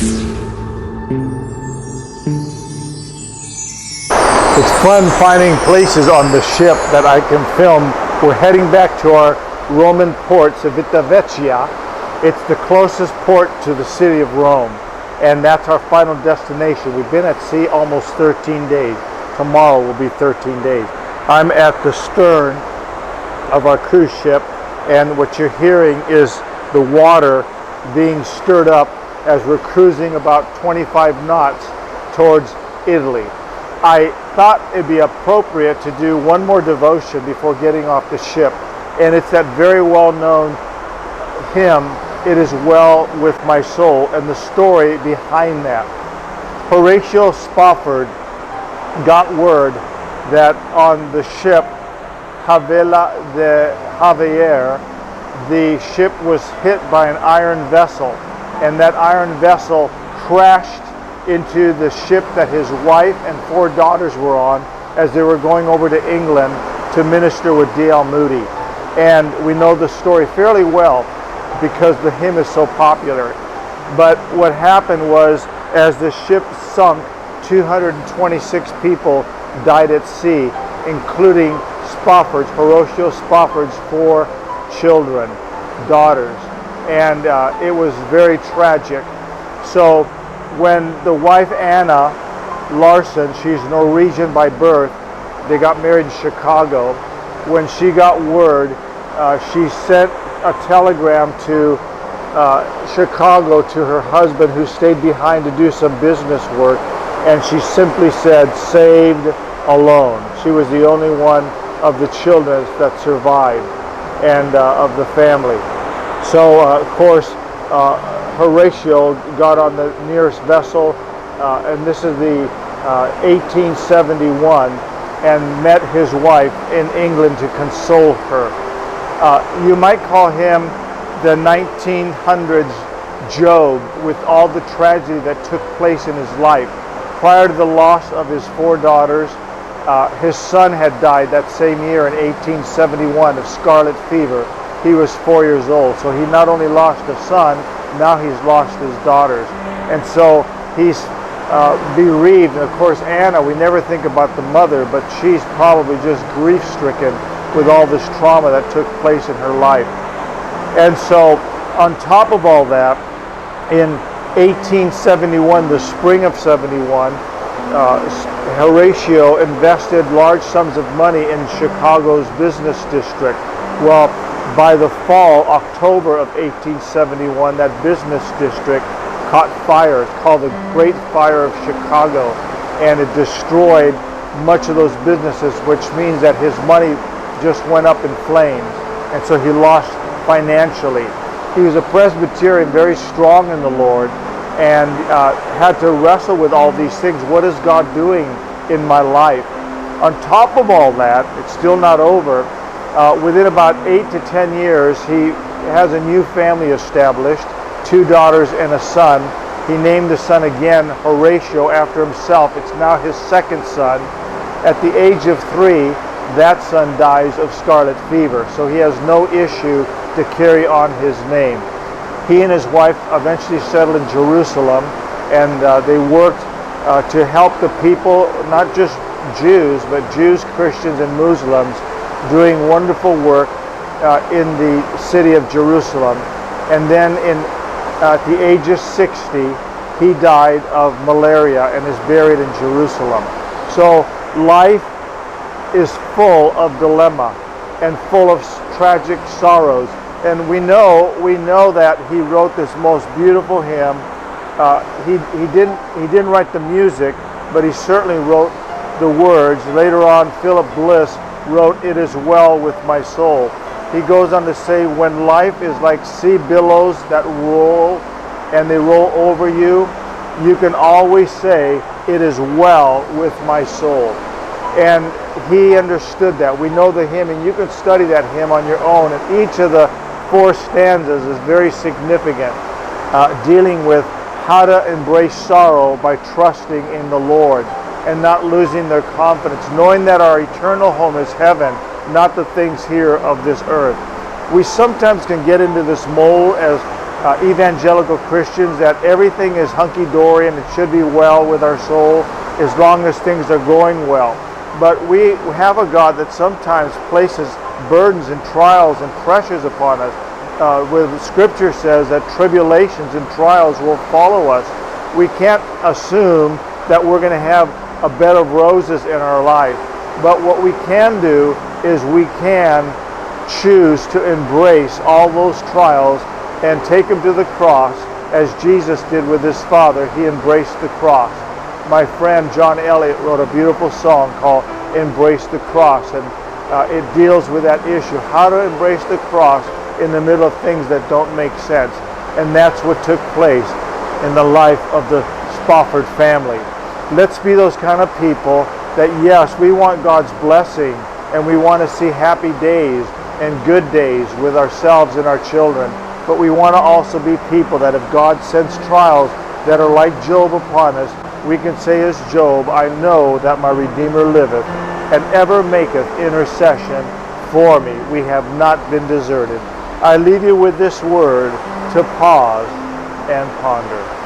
It's fun finding places on the ship that I can film. We're heading back to our Roman port, Civitavecchia. It's the closest port to the city of Rome, and that's our final destination. We've been at sea almost 13 days. Tomorrow will be 13 days. I'm at the stern of our cruise ship, and what you're hearing is the water being stirred up as we're cruising about 25 knots towards Italy. I thought it'd be appropriate to do one more devotion before getting off the ship, and it's that very well-known hymn, "It Is Well With My Soul," and the story behind that. Horatio Spafford got word that on the ship Havela de Javier, the ship was hit by an iron vessel, and that iron vessel crashed into the ship that his wife and 4 daughters were on as they were going over to England to minister with D.L. Moody. And we know the story fairly well because the hymn is so popular. But what happened was, as the ship sunk, 226 people died at sea, including Horatio Spafford's 4 children, daughters. And it was very tragic. So when the wife Anna Larson, she's Norwegian by birth, they got married in Chicago. When she got word, she sent a telegram to Chicago to her husband, who stayed behind to do some business work, and she simply said, "Saved alone." She was the only one of the children that survived and of the family. So of course Horatio got on the nearest vessel, and this is the 1871, and met his wife in England to console her. You might call him the 1900s Job, with all the tragedy that took place in his life. Prior to the loss of his 4 daughters, his son had died that same year in 1871 of scarlet fever. He was 4 years old, so he not only lost a son, now he's lost his daughters. And so he's bereaved. And of course, Anna, we never think about the mother, but she's probably just grief-stricken with all this trauma that took place in her life. And so on top of all that, in 1871, the spring of 71, Horatio invested large sums of money in Chicago's business district. Well, by the fall, October of 1871, that business district caught fire. It's called the Great Fire of Chicago, and it destroyed much of those businesses, which means that his money just went up in flames, and so he lost financially. He was a Presbyterian, very strong in the Lord, and had to wrestle with all these things. What is God doing in my life? On top of all that, it's still not over. Within about 8 to 10 years, he has a new family established, 2 daughters and a son. He named the son again Horatio after himself. It's now his 2nd son. At the age of 3, that son dies of scarlet fever, so he has no issue to carry on his name. He and his wife eventually settled in Jerusalem, and they worked to help the people, not just Jews, but Jews, Christians, and Muslims, doing wonderful work in the city of Jerusalem. And then at the age of 60, he died of malaria and is buried in Jerusalem. So life is full of dilemma and full of tragic sorrows. And we know that he wrote this most beautiful hymn. He didn't write the music, but he certainly wrote the words. Later on, Philip Bliss wrote, "It is well with my soul." He goes on to say, when life is like sea billows that roll and they roll over you, you can always say, "It is well with my soul." And he understood that. We know the hymn, and you can study that hymn on your own, and each of the 4 stanzas is very significant, dealing with how to embrace sorrow by trusting in the Lord and not losing their confidence, knowing that our eternal home is heaven, not the things here of this earth. We sometimes can get into this mold as evangelical Christians that everything is hunky-dory and it should be well with our soul as long as things are going well. But we have a God that sometimes places burdens and trials and pressures upon us. Where the Scripture says that tribulations and trials will follow us. We can't assume that we're going to have a bed of roses in our life. But what we can do is we can choose to embrace all those trials and take them to the cross as Jesus did with his Father. He embraced the cross. My friend John Elliott wrote a beautiful song called Embrace the Cross, and it deals with that issue, how to embrace the cross in the middle of things that don't make sense. And that's what took place in the life of the Spofford family. Let's be those kind of people that, yes, we want God's blessing and we want to see happy days and good days with ourselves and our children, but we want to also be people that if God sends trials that are like Job upon us, we can say as Job, I know that my Redeemer liveth and ever maketh intercession for me. We have not been deserted. I leave you with this word to pause and ponder.